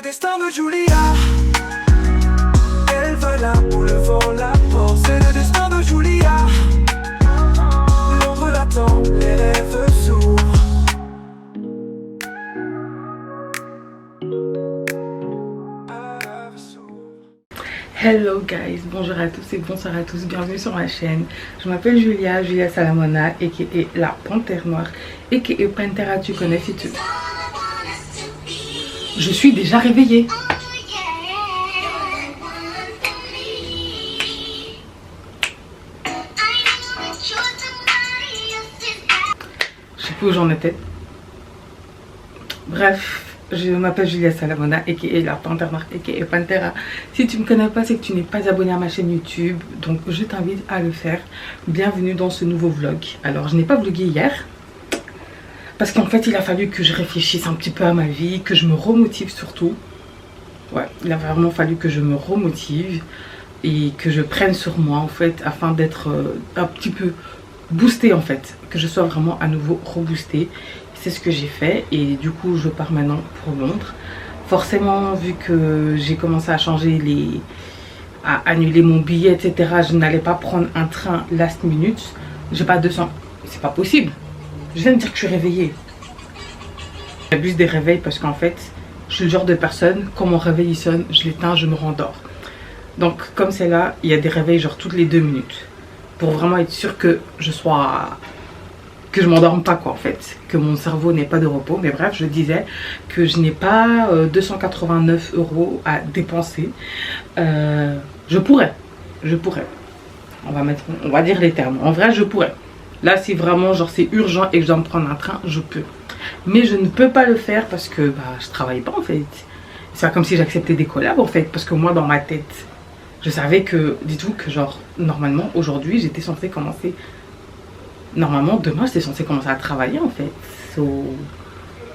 destin de Julia. Elle va là où le vent la porte. C'est le destin de Julia. L'ombre l'attend, les rêves s'ouvrent. Hello guys, bonjour à tous et bonsoir à tous, bienvenue sur ma chaîne. Je m'appelle Julia Salamona, aka la Panthère Noire, aka Pantera, tu connais si tu... Je suis déjà réveillée. Je sais plus où j'en étais. Bref. Je m'appelle Julia Salamona, aka la Panthère Noire, aka Pantera. Si tu ne me connais pas, c'est que tu n'es pas abonné à ma chaîne YouTube. Donc je t'invite à le faire. Bienvenue dans ce nouveau vlog. Alors je n'ai pas vlogué hier. Parce qu'en fait il a fallu que je réfléchisse un petit peu à ma vie. Que je me remotive surtout. Ouais, il a vraiment fallu que je me remotive. Et que je prenne sur moi en fait. Afin d'être un petit peu boostée en fait. Que je sois vraiment à nouveau reboostée. C'est ce que j'ai fait et du coup je pars maintenant pour Londres. Forcément vu que j'ai commencé à changer à annuler mon billet etc, je n'allais pas prendre un train last minute. J'ai pas 200, c'est pas possible. Je viens de dire que je suis réveillée. J'abuse des réveils parce qu'en fait je suis le genre de personne, quand mon réveil il sonne, je l'éteins, je me rendors. Donc comme c'est là, il y a des réveils genre toutes les 2 minutes. Pour vraiment être sûr que je sois... que je m'endorme pas quoi en fait, que mon cerveau n'ait pas de repos. Mais bref, je disais que je n'ai pas 289 € à dépenser. Je pourrais, on va dire les termes. En vrai je pourrais. Là si vraiment genre c'est urgent et que je dois me prendre un train, je peux. Mais je ne peux pas le faire parce que bah, je travaille pas en fait. C'est comme si j'acceptais des collabs en fait. Parce que moi dans ma tête, je savais que, dites-vous que genre normalement aujourd'hui j'étais censée commencer... Normalement, demain, j'étais censée commencer à travailler en fait.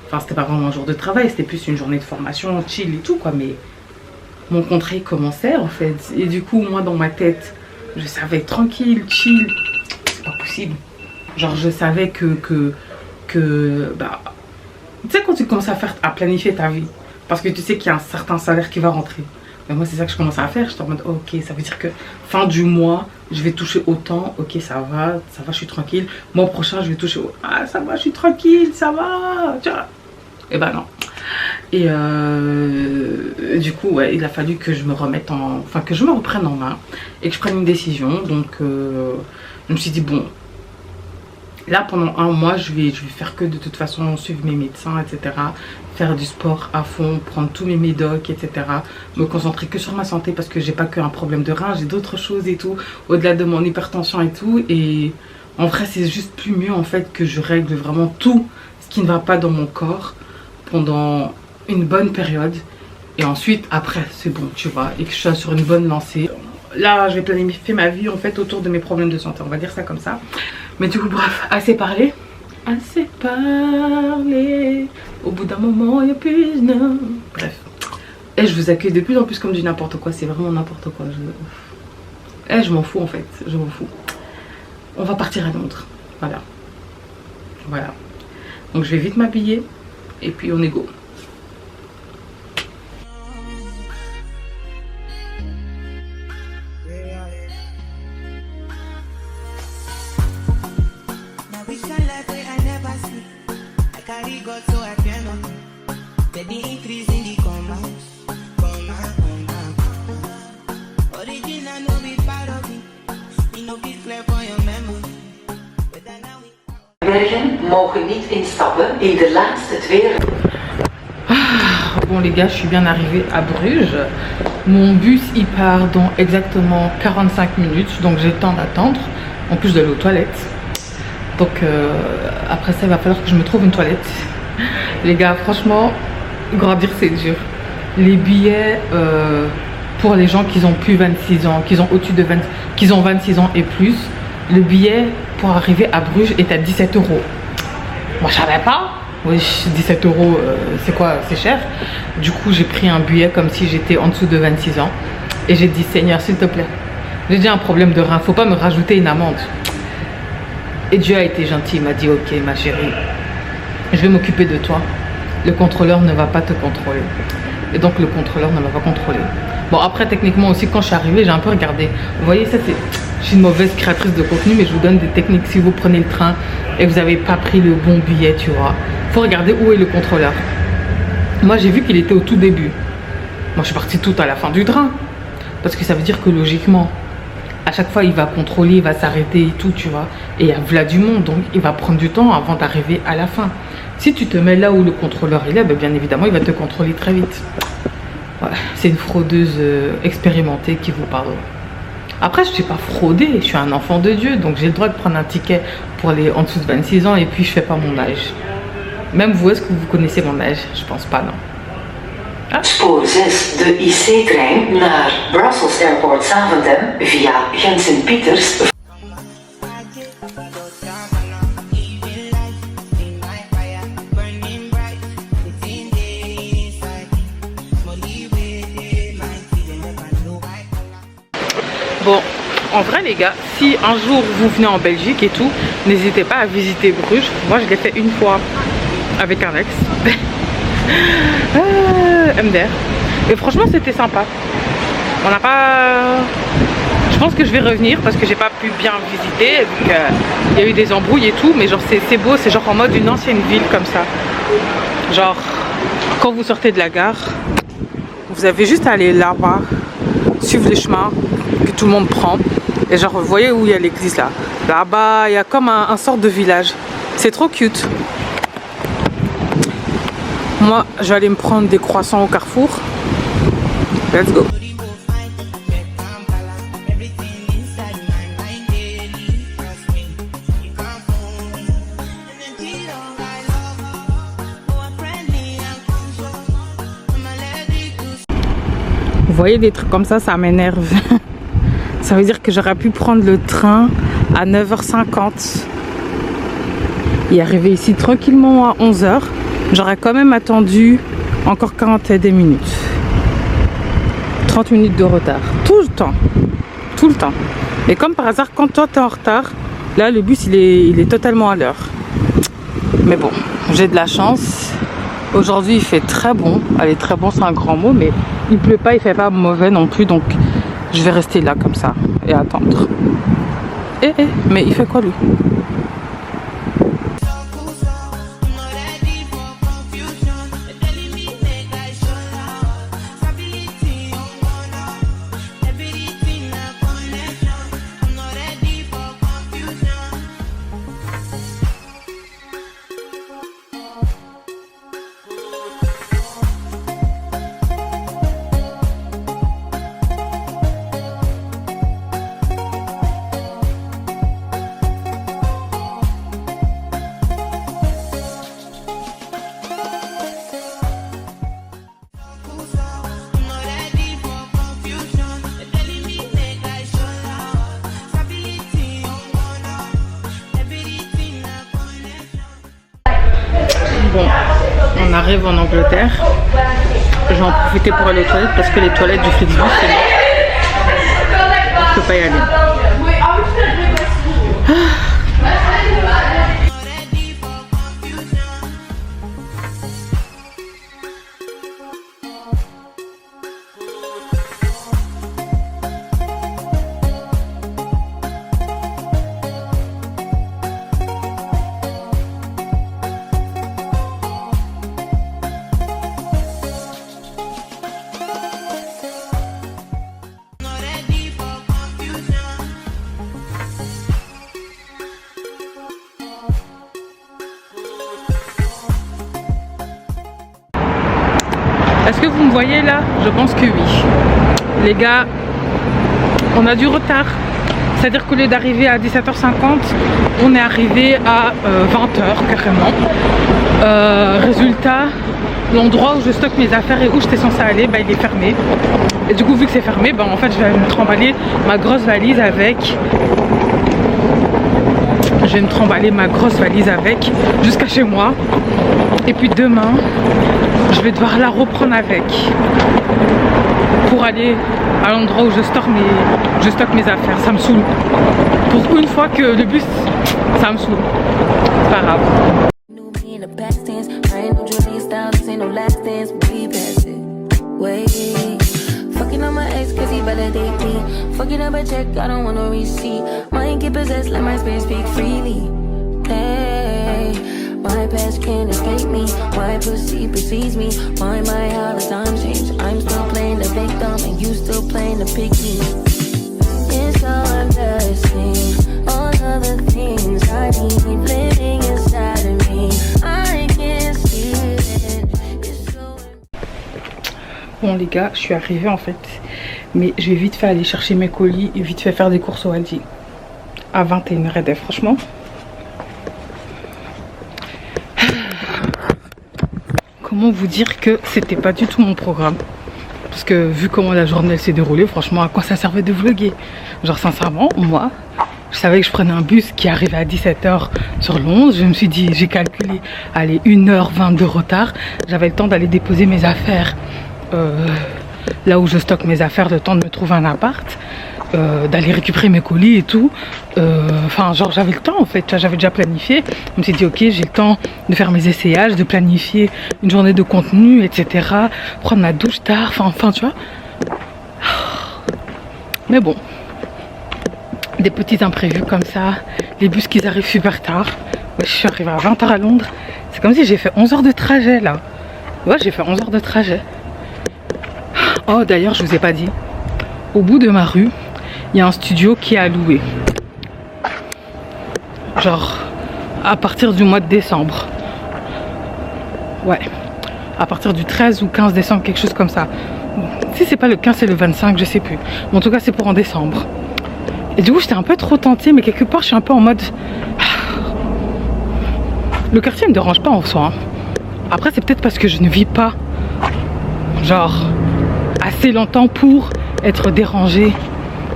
Enfin, c'était pas vraiment un jour de travail, c'était plus une journée de formation, chill et tout quoi. Mais mon contrat il commençait en fait. Et du coup, moi dans ma tête, je savais tranquille, chill. C'est pas possible. Genre, je savais bah, tu sais, quand tu commences à planifier ta vie, parce que tu sais qu'il y a un certain salaire qui va rentrer. Mais moi c'est ça que je commençais à faire, j'étais en mode ok, ça veut dire que fin du mois je vais toucher autant, ok ça va, je suis tranquille. Mois prochain je vais toucher, ah ça va, je suis tranquille, ça va, tu vois. Et bah non. Et du coup ouais, il a fallu que je me remette enfin que je me reprenne en main et que je prenne une décision. Donc je me suis dit bon, là pendant un mois je vais faire que de toute façon suivre mes médecins etc, faire du sport à fond, prendre tous mes médocs etc, me concentrer que sur ma santé parce que j'ai pas qu'un problème de rein, j'ai d'autres choses et tout au-delà de mon hypertension et tout. Et en vrai c'est juste plus mieux en fait que je règle vraiment tout ce qui ne va pas dans mon corps pendant une bonne période et ensuite après c'est bon tu vois, et que je sois sur une bonne lancée. Là je vais planifier ma vie en fait autour de mes problèmes de santé, on va dire ça comme ça. Mais du coup bref, assez parlé. Assez parlé. Au bout d'un moment il n'y a plus non. Bref. Et je vous accueille de plus en plus comme du n'importe quoi. C'est vraiment n'importe quoi. Je m'en fous en fait. Je m'en fous. On va partir à Londres. Voilà. Voilà. Donc je vais vite m'habiller. Et puis on est go. Mogen niet instappen in de laatste 2. Bon les gars, je suis bien arrivée à Bruges. Mon bus il part dans exactement 45 minutes, donc j'ai le temps d'attendre. En plus d'aller aux toilettes. Donc après ça il va falloir que je me trouve une toilette. Les gars franchement, grandir c'est dur. Les billets pour les gens qui ont plus 26 ans, qui ont au-dessus de 20, qui ont 26 ans et plus, le billet pour arriver à Bruges est à 17 €. Moi je savais pas. Oui, 17 €, c'est quoi? C'est cher. Du coup j'ai pris un billet comme si j'étais en dessous de 26 ans. Et j'ai dit Seigneur s'il te plaît, j'ai déjà un problème de rein, faut pas me rajouter une amende. Et Dieu a été gentil, il m'a dit ok ma chérie, je vais m'occuper de toi. le contrôleur ne va pas te contrôler. Et donc le contrôleur ne m'a pas contrôlé. Bon, après techniquement aussi, quand je suis arrivée, j'ai un peu regardé. Vous voyez, ça c'est... Je suis une mauvaise créatrice de contenu, mais je vous donne des techniques. Si vous prenez le train et vous n'avez pas pris le bon billet, tu vois, faut regarder où est le contrôleur. Moi, j'ai vu qu'il était au tout début. Moi, je suis partie tout à la fin du train. Parce que ça veut dire que logiquement, à chaque fois, il va contrôler, il va s'arrêter et tout, tu vois. Et il y a là du monde, donc il va prendre du temps avant d'arriver à la fin. Si tu te mets là où le contrôleur il est, ben bien évidemment, il va te contrôler très vite. Voilà, c'est une fraudeuse expérimentée qui vous parle. Après, je ne suis pas fraudée, je suis un enfant de Dieu, donc j'ai le droit de prendre un ticket pour les en dessous de 26 ans et puis je ne fais pas mon âge. Même vous, est-ce que vous connaissez mon âge? Je pense pas, non. Ah. Spoor 6, de IC-trein naar Brussels Airport Zaventem via Gent-Sint-Pieters. Bon, en vrai les gars, si un jour vous venez en Belgique et tout, n'hésitez pas à visiter Bruges. Moi je l'ai fait une fois avec un ex. MDR. Et franchement c'était sympa. On n'a pas... Je pense que je vais revenir parce que j'ai pas pu bien visiter. Il y a eu des embrouilles et tout, mais genre c'est beau, c'est genre en mode une ancienne ville comme ça. Genre quand vous sortez de la gare, vous avez juste à aller là-bas, suivre les chemins que tout le monde prend. Et genre vous voyez où il y a l'église là. Là-bas il y a comme un sort de village. C'est trop cute. Moi, je vais aller me prendre des croissants au Carrefour. Let's go. Vous voyez des trucs comme ça m'énerve. Ça veut dire que j'aurais pu prendre le train à 9h50 et arriver ici tranquillement à 11h. J'aurais quand même attendu encore 40 minutes. 30 minutes de retard. Tout le temps. Tout le temps. Et comme par hasard, quand toi t'es en retard, là le bus il est totalement à l'heure. Mais bon, j'ai de la chance. Aujourd'hui il fait très bon. Allez, très bon c'est un grand mot, mais il pleut pas, il fait pas mauvais non plus. Donc je vais rester là comme ça et attendre. Mais il fait quoi lui? Bon, on arrive en Angleterre. Je vais en profiter pour aller aux toilettes parce que les toilettes du Flixbus c'est mort. Je peux pas y aller. Est-ce que vous me voyez là? Je pense que oui. Les gars, on a du retard. C'est-à-dire qu'au lieu d'arriver à 17h50, on est arrivé à 20h carrément. Résultat, l'endroit où je stocke mes affaires et où j'étais censée aller, bah, il est fermé. Et du coup, vu que c'est fermé, bah, en fait, je vais me trimballer ma grosse valise avec. Je vais me trimballer ma grosse valise avec jusqu'à chez moi. Et puis demain, je vais devoir la reprendre avec pour aller à l'endroit où je stocke mes affaires. Ça me saoule. Pour une fois que le bus, ça me saoule. C'est pas grave. last dance, we passed it. Wait, fucking on my ex cause he validate me. Fucking up a check, I don't want no receipt. Mind get possessed, let my spirit speak freely. Hey, my past can't escape me. My pussy precedes me. Why my how the time change? I'm still playing the victim and you still playing the pick me. It's all embarrassing. All of the things I need living inside of me. I can't see it. It's so... Bon les gars, je suis arrivée en fait. Mais je vais vite fait aller chercher mes colis et vite fait faire des courses au Aldi. À 21h. Franchement. Comment vous dire que c'était pas du tout mon programme. Parce que vu comment la journée s'est déroulée, franchement, à quoi ça servait de vlogger? Genre sincèrement, moi, je savais que je prenais un bus qui arrivait à 17h sur le 11. Je me suis dit, j'ai calculé, allez, 1h20 de retard. J'avais le temps d'aller déposer mes affaires là où je stocke mes affaires, le temps de me trouver un appart, d'aller récupérer mes colis et tout. Enfin, genre j'avais le temps en fait, j'avais déjà planifié. Je me suis dit, ok, j'ai le temps de faire mes essayages, de planifier une journée de contenu, etc. Prendre ma douche tard, enfin, tu vois. Mais bon, des petits imprévus comme ça, les bus qui arrivent super tard. Ouais, je suis arrivée à 20h à Londres. C'est comme si j'ai fait 11 heures de trajet là. Ouais, j'ai fait 11 heures de trajet. Oh, d'ailleurs, je vous ai pas dit. Au bout de ma rue, il y a un studio qui est à louer. Genre, à partir du mois de décembre. Ouais. À partir du 13 ou 15 décembre, quelque chose comme ça. Si c'est pas le 15, c'est le 25, je sais plus. Mais en tout cas, c'est pour en décembre. Et du coup, j'étais un peu trop tentée, mais quelque part, je suis un peu en mode... Le quartier ne me dérange pas en soi. Hein. Après, c'est peut-être parce que je ne vis pas, genre, assez longtemps pour être dérangée.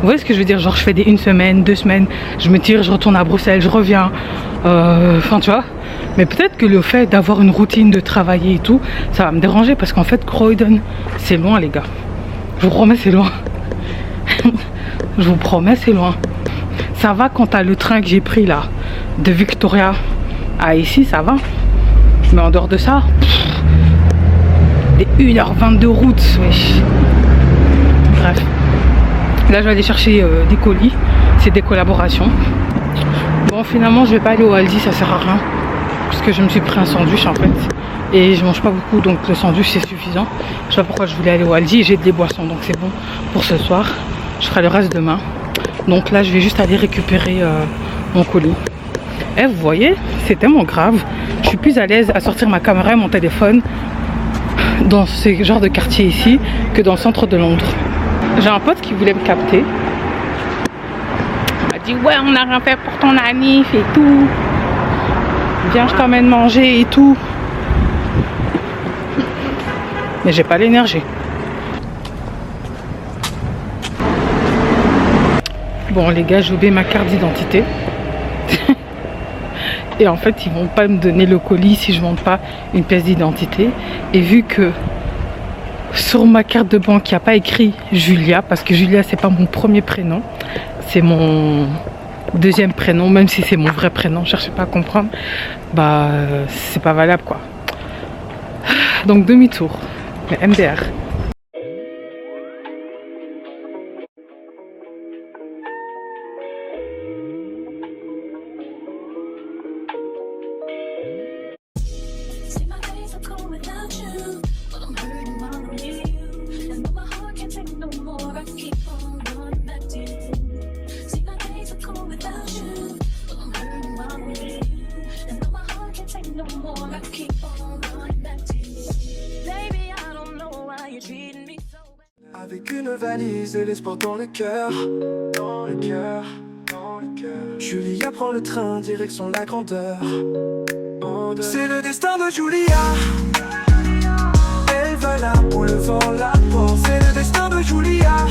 Vous voyez ce que je veux dire? Genre, je fais des 1 semaine, 2 semaines, je me tire, je retourne à Bruxelles, je reviens. Enfin, tu vois. Mais peut-être que le fait d'avoir une routine, de travailler et tout, ça va me déranger parce qu'en fait, Croydon, c'est loin, les gars. Je vous promets, c'est loin. Je vous promets, c'est loin. Ça va quand t'as le train que j'ai pris là, de Victoria à ici, ça va. Mais en dehors de ça, des 1h20 de route, wesh. Bref. Là, je vais aller chercher des colis. C'est des collaborations. Bon, finalement, je vais pas aller au Aldi, ça sert à rien. Parce que je me suis pris un sandwich en fait. Et je mange pas beaucoup, donc le sandwich c'est suffisant. Je sais pas pourquoi je voulais aller au Aldi et j'ai des boissons, donc c'est bon pour ce soir. Je ferai le reste demain. Donc là, je vais juste aller récupérer mon colis. Et vous voyez, c'est tellement grave. Je suis plus à l'aise à sortir ma caméra et mon téléphone dans ce genre de quartier ici que dans le centre de Londres. J'ai un pote qui voulait me capter. Il m'a dit ouais, on a rien fait pour ton anniv et tout. Viens, je t'emmène manger et tout. Mais j'ai pas l'énergie. Bon les gars, j'ai oublié ma carte d'identité. Et en fait, ils vont pas me donner le colis si je montre pas une pièce d'identité. Et vu que sur ma carte de banque, il n'y a pas écrit Julia, parce que Julia, c'est pas mon premier prénom. C'est mon deuxième prénom, même si c'est mon vrai prénom, cherchez pas à comprendre. Bah, c'est pas valable quoi. Donc demi-tour, le MDR. Avec une valise et l'espoir dans le cœur, dans le cœur, dans le cœur. Julia prend le train, direction la grandeur. C'est le destin de Julia. Elle va là où le vent la porte. C'est le destin de Julia.